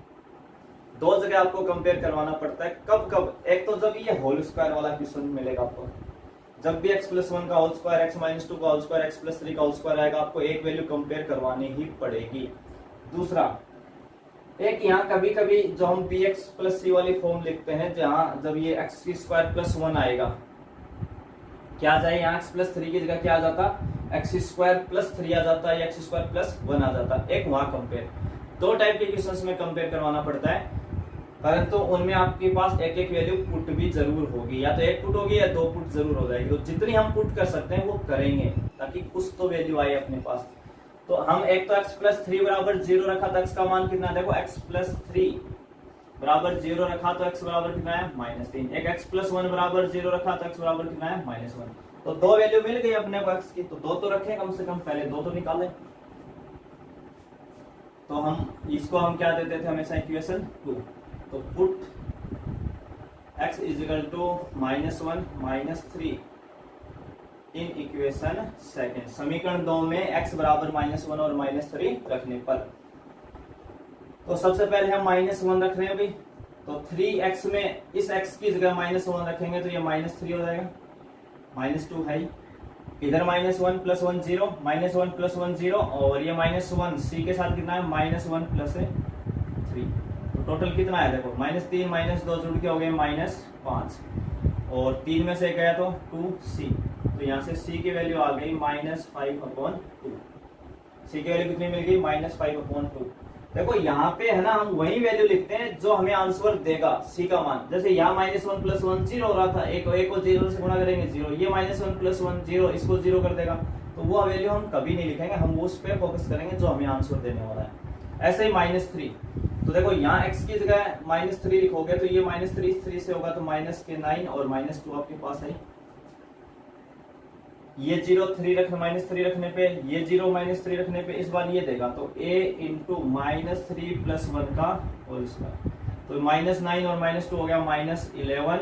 2 जगह आपको कंपेयर करवाना पड़ता है। कब कब, एक तो जब ये होल स्क्वायर वाला क्वेश्चन मिलेगा आपको, जब भी x प्लस 1 का होल स्क्वायर, x माइनस 2 का होल स्क्वायर, x प्लस 3 का होल स्क्वायर आएगा, आपको एक वैल्यू कंपेयर करवानी ही पड़ेगी। दूसरा, एक यहाँ कभी कभी जो हम bx प्लस c वाली फॉर्म लिखते हैं, जहाँ जब ये x स्क्वायर प्लस 1 आएगा, क्या आ जाए, यहाँ x प्लस 3 की जगह क्या आ जाता, x स्क्वायर प्लस 3 आ जाता है, x स्क्वायर प्लस 1 आ जाता। एक वहां कंपेयर, 2 टाइप के क्वेश्चंस में कंपेयर करवाना पड़ता है, परंतु उनमें आपके पास एक एक वैल्यू पुट भी जरूर होगी, या तो एक पुट होगी या 2 पुट जरूर हो जाएगी। तो जितनी हम पुट कर सकते हैं वो करेंगे ताकि कुछ तो वैल्यू आए अपने पास। तो हम एक तो x प्लस 3 बराबर 0 रखा था, x का मान कितना, देखो x प्लस 3 बराबर 0 रखा तो x बराबर कितना है, -3। एक x प्लस 1 बराबर 0 रखा तो x बराबर कितना है, -1। तो 2 वैल्यू मिल गई अपने को x की, तो 2 तो रखें कम से कम, पहले 2 तो निकालें। तो हम इसको हम क्या देते थे हमेशा, इक्वेशन 2। तो put x is equal to -1 -3 in equation second. समीकरण 2 में x बराबर -1 और -3 रखने पर, तो सबसे पहले हम -1 रख रहे हैं अभी, तो 3x में इस x की जगह -1 रखेंगे तो ये -3 हो जाएगा, -2 है, इधर -1 प्लस 1 0, -1 प्लस 1 0, और ये -1 c के साथ कितना है, -1 प्लस 3। टोटल कितना है, देखो -3 -2 जुड़ के हो गए -5, और 3 में से गया तो 2c, तो यहाँ से c की वैल्यू आ गई -5/2। c की वैल्यू कितनी मिल गई, -5/2। देखो यहाँ पे है ना, हम वही वैल्यू लिखते हैं जो हमें आंसर देगा c का मान। जैसे यहाँ -1 प्लस 1 0 हो रहा था, एक को 0 से गुणा करेंगे 0, ये -1 प्लस 1 0, इसको 0 कर देगा, तो वो वैल्यू हम कभी नहीं लिखेंगे, हम उस पर फोकस करेंगे जो हमें आंसर देने वाला है। ऐसे ही -3, तो देखो यहाँ x की जगह -3 लिखोगे तो ये -3 से होगा तो -9 और -2 आपके पास है। ये 0 3 -3 रखने पे, ये 0 -3 रखने पे इस बार ये देगा, तो a इंटू -3 प्लस 1 का होल स्क्वायर, तो -9 और -2 हो गया -11,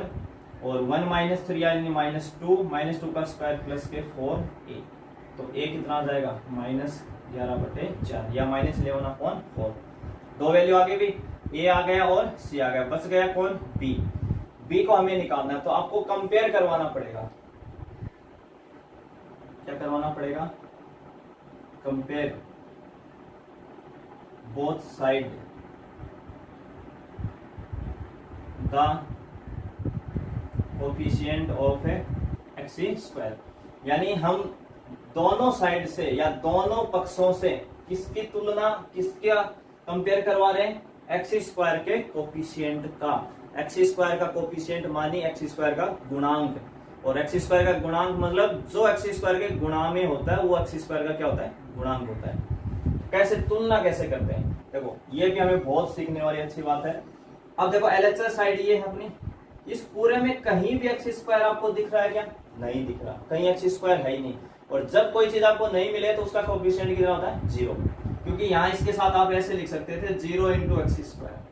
और 1 -3 यानी -2 का स्क्वायर प्लस के 4a, तो a कितना आ जाएगा, -11/4 या -11/4। 2 वैल्यू आगे भी, a आ गया और c आ गया, बच गया कौन, b। बी को हमें निकालना है, तो आपको कंपेयर करवाना पड़ेगा। क्या करवाना पड़ेगा? Compare both side the coefficient of x square, यानी हम दोनों साइड से या दोनों पक्षों से किसकी तुलना, किसका कंपेयर करवा रहे हैं? एक्स स्क्वायर के कोफिशिएंट का। एक्स स्क्वायर का कोफिशिएंट मानी एक्स स्क्वायर का गुणांक, और एक्स स्क्वायर का गुणांक मतलब जो एक्स स्क्वायर के गुणा में होता है वो एक्स स्क्वायर का क्या होता है? गुणांक होता है। कैसे तुलना कैसे करते हैं? देखो ये भी हमें बहुत सीखने वाली अच्छी बात है। अब देखो एलएचएस साइड ये है अपनी, इस पूरे में कहीं भी एक्स स्क्वायर आपको दिख रहा है क्या? नहीं दिख रहा, कहीं एक्स स्क्वायर है ही नहीं। और जब कोई चीज आपको नहीं मिले तो उसका कोएफिशिएंट कितना होता है? 0, क्योंकि यहाँ इसके साथ आप ऐसे लिख सकते थे 0 इंटू एक्स स्क्वायर।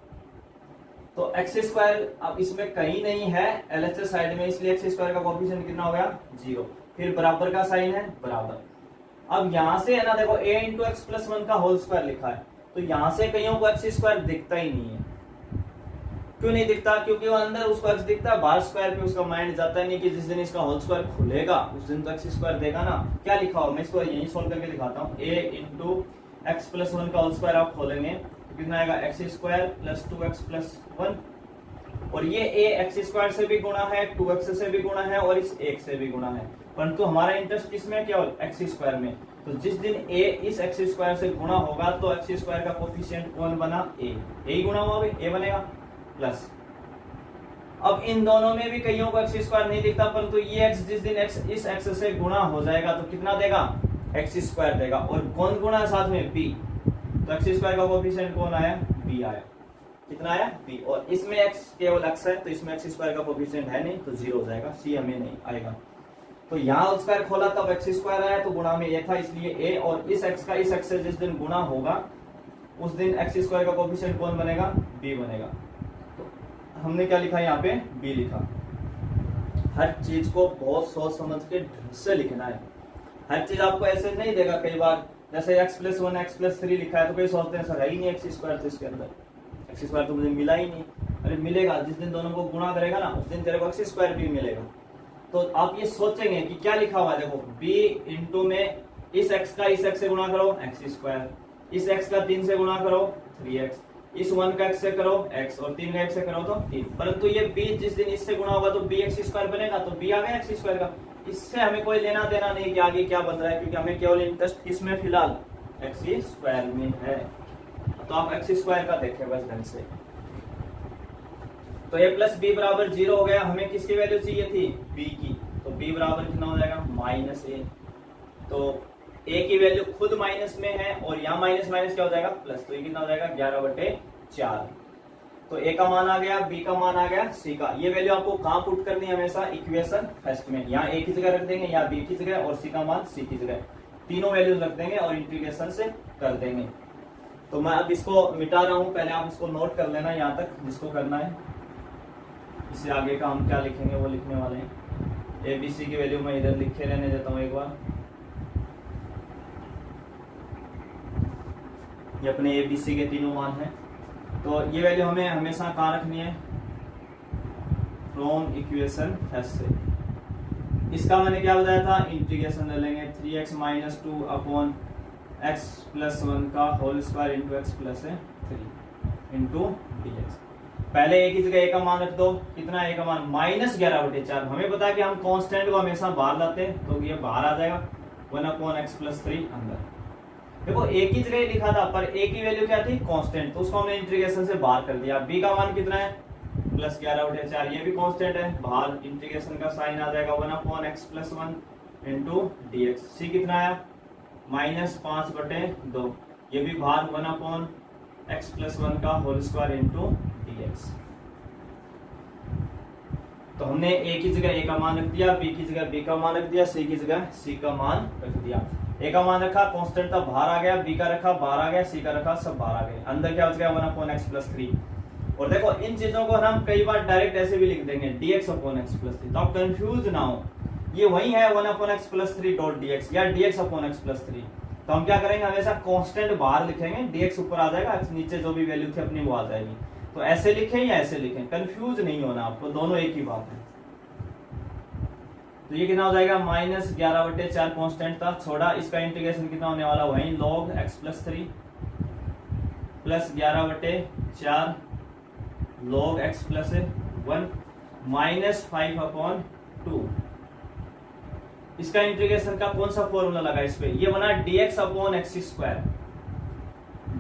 तो एक्स स्क्वायर अब इसमें कहीं नहीं है एलएचएस साइड में, इसलिए एक्स स्क्वायर का कोएफिशिएंट कितना हो गया? 0। फिर बराबर का साइन है, बराबर। अब यहाँ से है ना, देखो a इंटू एक्स प्लस 1 का होल स्क्वायर लिखा है, तो यहाँ से कईयों को एक्स स्क्वायर दिखता ही नहीं है। क्यों नहीं दिखता? क्योंकि वो अंदर उसको एक्स दिखता है, बाहर स्क्वायर पे उसका माइंड जाता है नहीं कि जिस दिन इसका होल स्क्वायर खुलेगा उस दिन तो एक्स स्क्वायर देगा ना। क्या लिखा हो, मैं इसको यही सोल्व करके दिखाता हूँ। a इंटू एक्स प्लस 1 का होल स्क्वायर आप खोलेंगे तो कितना आएगा? X square plus 2x plus 1, और ये a एक्स स्क्वायर से भी गुणा है, 2x से भी गुणा है और इस 1 से भी गुणा है, परंतु हमारा इंटरेस्ट किसमें? केवल एक्स स्क्वायर में। तो जिस दिन a इस एक्स स्क्वायर से गुणा होगा तो एक्स स्क्वायर का कोएफिशिएंट कौन बना? a ही गुणा हुआ भाई, a बनेगा प्लस। अब इन दोनों में भी कईयों को एक्स स्क्वायर नहीं दिखता, परंतु ये एक्स जिस दिन एक्स इस एक्स से गुणा हो जाएगा तो कितना देगा? एक्स स्क्वायर देगा। और कौन गुणा है साथ में? b, तो एक्स स्क्वायर का कोएफिशिएंट कौन आया? b आया। कितना आया? b। और इसमें x केवल x है तो इसमें एक्स स्क्वायर का कोएफिशिएंट है नहीं, तो 0 हो जाएगा, c हमें नहीं आएगा। तो यहाँ होल स्क्वायर खोला तब एक्स स्क्वायर आया तो गुणा में a था, इसलिए a, और इस x का इस x से जिस दिन गुणा होगा उस दिन एक्स स्क्वायर का कोएफिशिएंट कौन बनेगा? b बनेगा। तो हमने क्या लिखा यहाँ पे? b लिखा। हर चीज को बहुत सोच समझ के ढंग से लिखना है। हर चीज आपको ऐसे नहीं देगा। कई बार जैसे x प्लस 1 x प्लस 3 लिखा है तो कई सोचते हैं सर है ही नहीं एक्स स्क्वायर, तो इसके अंदर एक्स स्क्वायर तो मुझे मिला ही नहीं। अरे मिलेगा, जिस दिन दोनों को गुणा करेगा ना उस दिन तेरे को एक्स स्क्वायर भी मिलेगा। तो आप ये सोचेंगे कि क्या लिखा हुआ है, देखो b इंटू में इस x का इस x से गुणा करो एक्स स्क्वायर, इस x का 3 से गुणा करो 3x, इस 1 का x से करो x और 3 का x से करो तो 3। परंतु ये b जिस दिन इससे गुणा होगा तो b एक्स स्क्वायर बनेगा, तो b आ गया एक्स स्क्वायर का। इससे हमें कोई लेना देना नहीं कि आगे क्या बन रहा है, क्योंकि हमें केवल इंटरेस्ट किसमें फिलहाल एक्स स्क्वायर में है। तो आप एक्स स्क्वायर का देखें बस ढंग से। तो a प्लस बी बराबर 0 हो गया। हमें किसकी वैल्यू चाहिए थी? b की, तो b बराबर कितना हो जाएगा? Minus a। तो a की वैल्यू खुद माइनस में है और यहाँ माइनस माइनस क्या हो जाएगा? प्लस। तो ये कितना हो जाएगा? 11/4। तो a का मान आ गया, b का मान आ गया, c का। ये वैल्यू आपको कहाँ पुट करनी है? हमेशा इक्वेशन फर्स्ट में। यहाँ a की जगह रख देंगे, यहाँ b की जगह, और c का मान c की जगह। तीनों वैल्यूज रख देंगे और इंटीग्रेशन से कर देंगे। तो मैं अब इसको मिटा रहा हूँ, पहले आप इसको नोट कर लेना यहाँ तक जिसको करना है। इससे आगे का हम क्या लिखेंगे वो लिखने वाले हैं। ए बी सी की वैल्यू मैं इधर लिखे रहने देता हूँ एक बार। ये अपने ए बी सी के तीनों मान हैं। तो ये वैल्यू हमें हमेशा कहाँ रखनी है? फ्रॉम इक्वेशन फर्स्ट से। इसका मैंने क्या बताया था? इंटीग्रेशन ले लेंगे 3x minus 2 upon x plus 1 का whole square into x plus 3 into dx। पहले a की जगह a का मान रख दो। कितना a का मान? माइनस 11/4। हमें पता है कि हम कांस्टेंट को हमेशा बाहर लाते हैं, तो ये बाहर आ जाएगा 1 अपॉन एक्स प्लस 3 अंदर। देखो a की जगह लिखा था पर a की वैल्यू क्या थी? कांस्टेंट, तो उसको हमने इंटीग्रेशन से बाहर कर दिया। b का मान कितना है? प्लस 11/4। ये भी कांस्टेंट है, बाहर इंटीग्रेशन का साइन आ जाएगा 1 upon x plus 1 into dx। c कितना आया? माइनस 5/2। ये भी बाहर 1 अपॉन एक्स प्लस 1 का होल स्क्वायर इंटू dx। तो हमने a की जगह a का मान रख दिया, b की जगह b का मान रख दिया, c की जगह c का मान रख दिया। a का मान रखा कांस्टेंट था, बाहर आ गया, b का रखा बाहर आ गया, c का रखा सब बाहर आ गए। अंदर क्या बच गया? 1 अपॉन एक्स प्लस 3। और देखो इन चीजों को हम कई बार डायरेक्ट ऐसे भी लिख देंगे dx अपॉन एक्स प्लस 3। तो आप कंफ्यूज ना हो, ये वही है 1 upon x plus 3 dot dx या dx अपॉन एक्स प्लस 3। तो हम क्या करेंगे? हमेशा कांस्टेंट बाहर लिखेंगे, dx ऊपर आ जाएगा, नीचे जो भी वैल्यू थी अपनी वो आ जाएगी। तो ऐसे लिखें या ऐसे लिखें, कंफ्यूज नहीं होना आपको, दोनों एक ही बात है। तो ये कितना हो जाएगा, -11/4 कांस्टेंट था, छोड़ा, इसका इंटीग्रेशन कितना होने वाला, वही log x + 3 plus 11/4 log x + 1 -5/2। इसका इंटीग्रेशन का कौन सा फॉर्मूला लगा इस पे, ये बना dx/x²।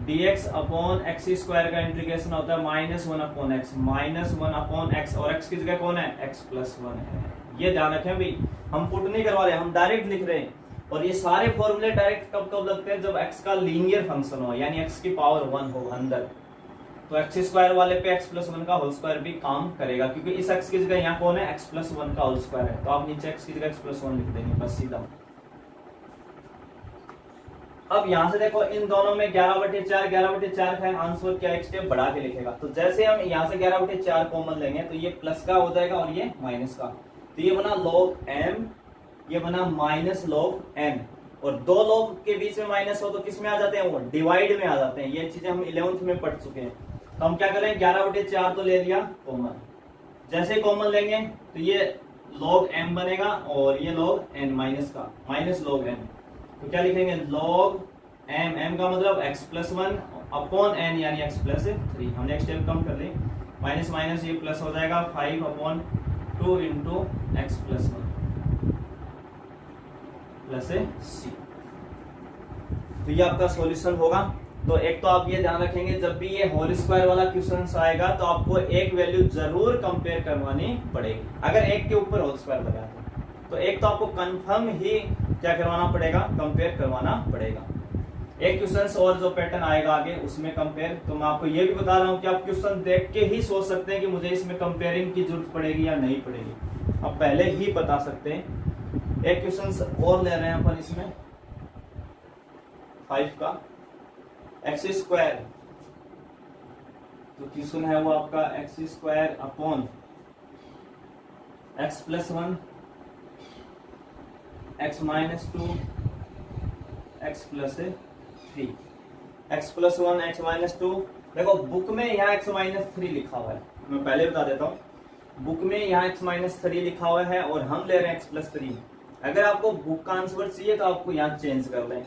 dx/x² का इंटीग्रेशन होता है -1/x, -1/x, और x की जगह कौन है, x + 1 है। ये ध्यान रखें भाई, हम पुट नहीं करवा रहे, हम डायरेक्ट लिख रहे हैं। और ये सारे फॉर्मूले डायरेक्ट कब कब लगते हैं, जब x का लीनियर फंक्शन हो, यानी x की पावर 1 हो अंदर, तो x² वाले पे x + 1 का होल स्क्वायर भी काम करेगा, क्योंकि इस x की जगह यहाँ कौन है, x + 1 का होल स्क्वायर है, तो आप नीचे x की जगह x + 1 लिख देंगे बस सीधा। अब यहाँ से देखो, इन दोनों में 11/4 का आंसर क्या, एक स्टेप बढ़ा के लिखेगा। तो जैसे हम यहाँ से 11/4 कॉमन लेंगे तो ये प्लस का हो जाएगा और ये माइनस का, तो ये बना log m, ये बना -log n, और दो log के बीच में माइनस हो तो किस में आ जाते हैं, वो डिवाइड में आ जाते हैं। ये चीजें हम 11th में पढ़ चुके हैं। तो हम क्या करें, 11/4 तो ले लिया कॉमन, जैसे कॉमन लेंगे तो ये log m बनेगा और ये log n माइनस का, -log n, तो क्या लिखेंगे, log m का मतलब x + 1 अपॉन n, यानी x + 3। हमने एक स्टेप कम कर ली, माइनस माइनस ये प्लस हो जाएगा 5/2 इंटू x + 1 प्लस c। तो ये आपका सॉल्यूशन होगा। तो एक तो आप ये ध्यान रखेंगे, जब भी ये होल स्क्वायर वाला क्वेश्चन आएगा तो आपको एक वैल्यू जरूर कंपेयर करवानी पड़ेगी, अगर एक के ऊपर होल स्क्वायर लगा तो एक तो आपको कंफर्म ही क्या करवाना पड़ेगा, कंपेयर करवाना पड़ेगा। एक क्वेश्चन और जो पैटर्न आएगा आगे उसमें कंपेयर, तो मैं आपको ये भी बता रहा हूँ कि आप क्वेश्चन देख के ही सोच सकते हैं कि मुझे इसमें कंपेयरिंग की जरूरत पड़ेगी या नहीं पड़ेगी, आप पहले ही बता सकते हैं। एक क्वेश्चन और ले रहे हैं अपन इसमें 5 का, x², तो क्वेश्चन है वो आपका x² upon x + 1 x - 2 x + 3, x + 1 x - 2। देखो बुक में यहाँ x - 3 लिखा हुआ है, मैं पहले बता देता हूँ, बुक में यहाँ x - 3 लिखा हुआ है और हम ले रहे हैं x + 3। अगर आपको बुक का आंसर चाहिए तो आपको यहाँ चेंज कर लें,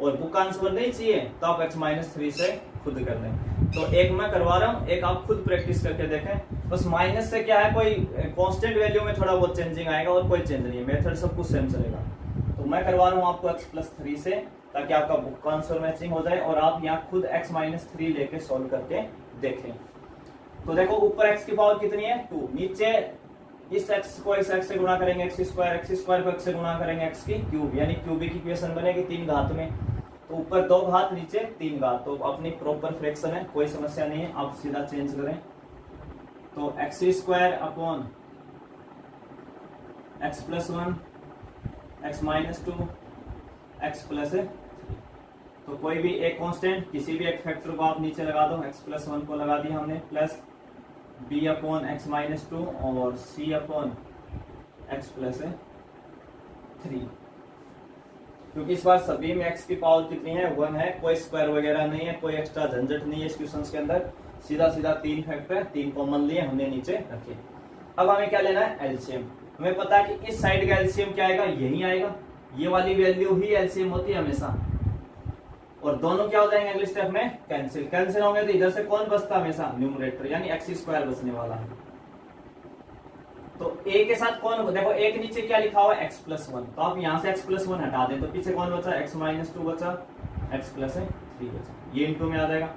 और बुक का आंसर नहीं चाहिए तो आप x - 3 से खुद कर लें। तो एक मैं करवा रहा हूँ, एक आप खुद प्रैक्टिस करके देखें। बस माइनस से क्या है, कोई कांस्टेंट वैल्यू में थोड़ा बहुत चेंजिंग आएगा और कोई चेंज नहीं है, मेथड सब कुछ सेम चलेगा। तो मैं करवा रहा हूँ आपको x + 3 से, ताकि आपका बुक का आंसर मैचिंग हो जाए और आप यहाँ खुद x - 3 लेके सॉल्व करके देखें। तो देखो ऊपर x की पावर कितनी है 2, नीचे इस x को इस x से गुणा करेंगे x² को x से गुणा करेंगे x की क्यूब, यानी क्यूबिक इक्वेशन बनेगी 3 घात में। तो ऊपर 2 घात नीचे 3 घात, तो अपनी प्रॉपर फ्रैक्शन है, कोई समस्या नहीं है, आप सीधा चेंज करें। तो x² upon x + 1 x - 2 x + 3। तो कोई भी एक कांस्टेंट, किसी भी एक फैक्टर को आप नीचे लगा दो, x + 1 को लगा दिया हमने, प्लस b अपॉन x - 2 और c अपॉन x + 3। क्योंकि इस बार सभी में x की पावर कितनी है 1 है, कोई स्क्वायर वगैरह नहीं है, कोई एक्स्ट्रा झंझट नहीं है इस क्वेश्चन के अंदर, सीधा सीधा 3 फैक्टर 3 कॉमन लिए हमने नीचे रखे। अब हमें क्या लेना है, एलसीएम। हमें पता है कि इस साइड का एलसीएम क्या आएगा, यही आएगा, ये वाली वैल्यू ही एलसीएम होती है हमेशा, और दोनों क्या हो जाएंगे अगले स्टेप में, कैंसिल होंगे, तो इधर से कौन बचता हमेशा, न्यूमरेटर, यानी x² बचने वाला है। तो a के साथ कौन, देखो a के नीचे क्या लिखा हुआ है x + 1, तो आप यहाँ से x + 1 हटा दें तो पीछे कौन बचा, x - 2 बचा, x + 3 बचा, ये इंटू में आ जाएगा।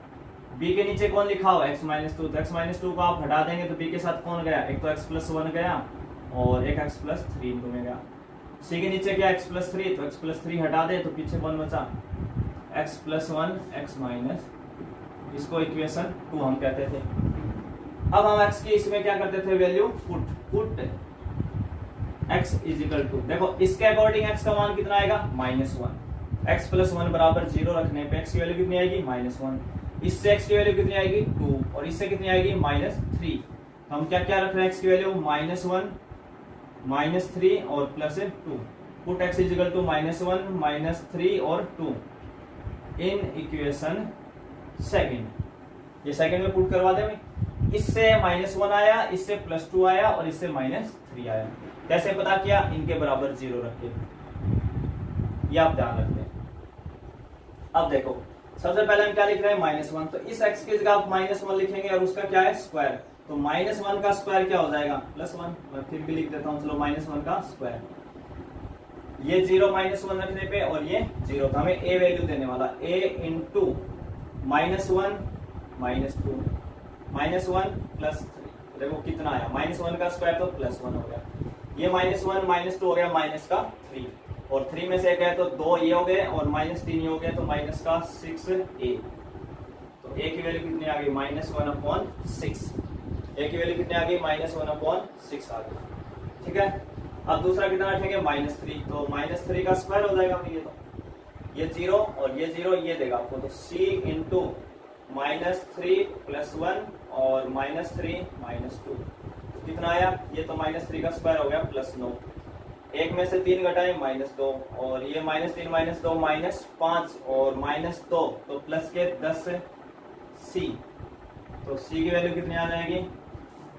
b के नीचे कौन लिखा हुआ है x - 2, तो x - 2 को आप हटा देंगे तो b के साथ कौन गया, एक तो x + 1 गया और एक x + 3 इंटू में गया। c के नीचे क्या x + 3, तो x + 3 हटा दे तो पीछे कौन बचा, x + 1 x - इसको इक्वेशन 2 हम कहते थे। अब हम x की इसमें क्या करते थे वैल्यू, पुट x = देखो इसके अकॉर्डिंग x का मान कितना आएगा, -1, x + 1 बराबर 0 रखने पे x की वैल्यू कितनी आएगी, -1, इससे x की वैल्यू कितनी आएगी 2 और इससे कितनी आएगी -3। तो हम क्या क्या रख रहे हैं x की वैल्यू, -1 -3 और +2। पुट x = -1 -3 और 2 इन इक्वेशन सेकंड, ये सेकंड में पुट करवा दे। इससे -1 आया, इससे +2 आया और इससे -3 आया। कैसे पता किया? इनके बराबर 0 रख के, ये आप ध्यान रखते हैं। अब देखो सबसे पहले हम क्या लिख रहे हैं? -1। तो इस x की जगह आप -1 लिखेंगे और उसका क्या है? स्क्वायर। तो -1 का स्क्वायर क्या हो जाएगा? +1। मैं फिर भी लिख देता हूं, चलो -1 का स्क्वायर। ये 0 -1 रखने पे और ये 0, तो हमें a वैल्यू देने वाला a इंटू -1 -2 -1 +3। देखो कितना आया? -1 का स्क्वायर तो +1 हो गया, ये -1 -2 हो गया -3, और 3 में से एक है तो 2 ये हो गए और -3 ये हो गया, तो -6a। तो a की वैल्यू कितनी आ गई? -1/6। a की वैल्यू कितनी आ गई? -1/6 आ गई। ठीक है, अब दूसरा कितना रखेंगे? -3। तो -3 का स्क्वायर हो जाएगा, ये 0 और ये 0 ये देगा आपको, तो c इंटू -3 +1 और -3 -2 कितना आया? ये तो -3 का स्क्वायर हो गया +9। एक में से 3 घटाए -2 और ये -3 -2 -5 और -2 तो प्लस के 10 c। तो c की वैल्यू कितनी आ जाएगी?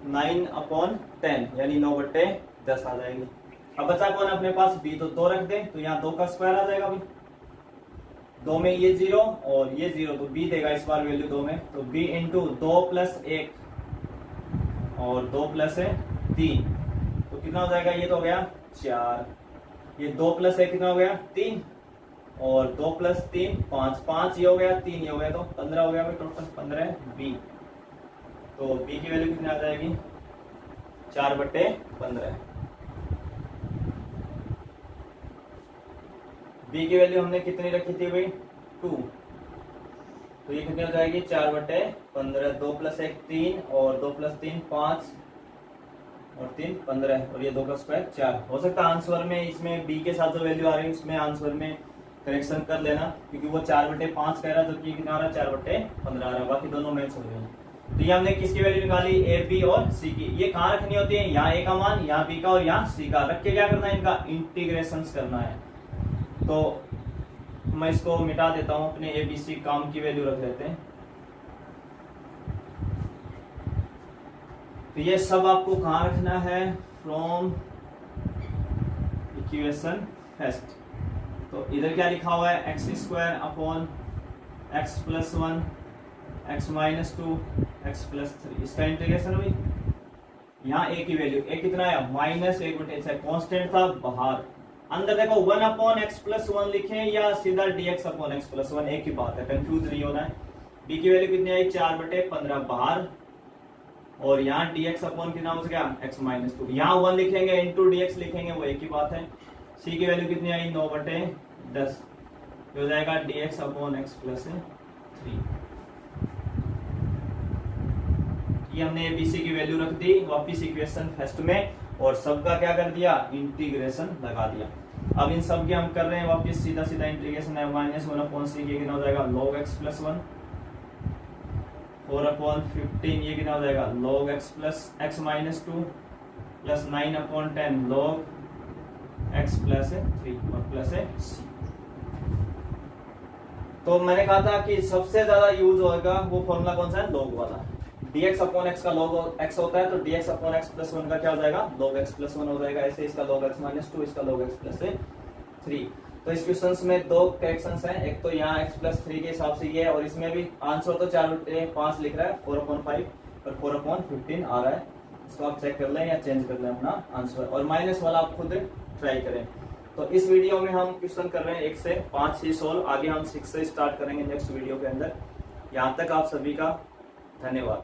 9/10 यानी 9/10 आ जाएगी। अब बचा कौन अपने पास? b, तो 2 रख दे, तो यहाँ 2 का स्क्वायर आ जाएगा भाई। 2 में ये 0 और ये 0, तो b देगा इस बार वैल्यू 2 में, तो b इंटू 2 + 1 और 2 + 3, तो कितना हो जाएगा? ये तो हो गया 4, ये 2 + 1 कितना हो गया? 3, और 2 + 3 5, 5 ये हो गया, 3 ये हो गया, तो 15 हो गया भाई, टोटल 15 b। तो b की वैल्यू कितनी आ जाएगी? 4/15। b की वैल्यू हमने कितनी रखी थी भाई? 2, तो ये कितनी हो जाएगी? 4/15। 2 + 1 3 और 2 + 3 5 और 3 15 और ये 2 का स्क्वायर 4। हो सकता है आंसर में इसमें b के साथ जो वैल्यू आ रही है उसमें आंसर में करेक्शन कर लेना, क्योंकि वो 4/5 कह रहा है, जबकि कितना आ रहा है? 4/15 आ रहा है, बाकी दोनों मैच हो रहे हैं। तो ये हमने किसकी वैल्यू निकाली? a, b और c की। ये कहाँ रखनी होती है? यहाँ a का मान, यहाँ b का और यहाँ c का रख के क्या करना है? इनका इंटीग्रेशन करना है। तो मैं इसको मिटा देता हूं, अपने a, b, c काम की वैल्यू रख देते हैं। तो ये सब आपको कहाँ रखना है? From equation first. तो इधर क्या लिखा हुआ है? x² upon x + 1 x - 2 x + 3, इसका इंटीग्रेशन हुई। यहाँ a की वैल्यू, a कितना है? -1/6, कांस्टेंट था बाहर। अंदर देखो 1/x + 1 लिखे या सीधा dx/x + 1, एक ही बात है, कंफ्यूज नहीं होना है। b की वैल्यू कितनी आई? 4/15 बाहर, और यहाँ dx अपॉन कितना हो गया? x - 2। यहाँ 1 लिखेंगे इंटू dx लिखेंगे, वो एक ही बात है। c की वैल्यू कितनी आई? 9/10, हो जाएगा dx/x + 3। ये हमने abc की वैल्यू रख दी वापिस इक्वेशन फर्स्ट में, और सबका क्या कर दिया? इंटीग्रेशन लगा दिया। अब इन सब के हम कर रहे हैं वापिस सीधा सीधा इंटीग्रेशन है। -1/c ये कितना हो जाएगा? log x + 1, 4/15 ये कितना हो जाएगा? log x + x - 2 plus 9/10 log x + 3 और प्लस c। तो मैंने कहा था कि सबसे ज्यादा यूज होगा वो फॉर्मूला कौन सा है? log वाला। dx/x का log x होता है, तो dx/x + 1 का क्या हो जाएगा? log x + 1 हो जाएगा। ऐसे इसका log x - 2, इसका log x + 3। तो इस क्वेश्चन में 2 करेक्शंस हैं, एक तो यहाँ x + 3 के हिसाब से ये है, और इसमें भी आंसर तो 4/5 लिख रहा है, 4/5 और 4/15 आ रहा है। इसको आप चेक कर लें या चेंज कर लें अपना आंसर, और माइनस वाला आप खुद ट्राई करें। तो इस वीडियो में हम क्वेश्चन कर रहे हैं 1 से 5 ही सोल्व, आगे हम 6 से स्टार्ट करेंगे नेक्स्ट वीडियो के अंदर। यहाँ तक आप सभी का धन्यवाद।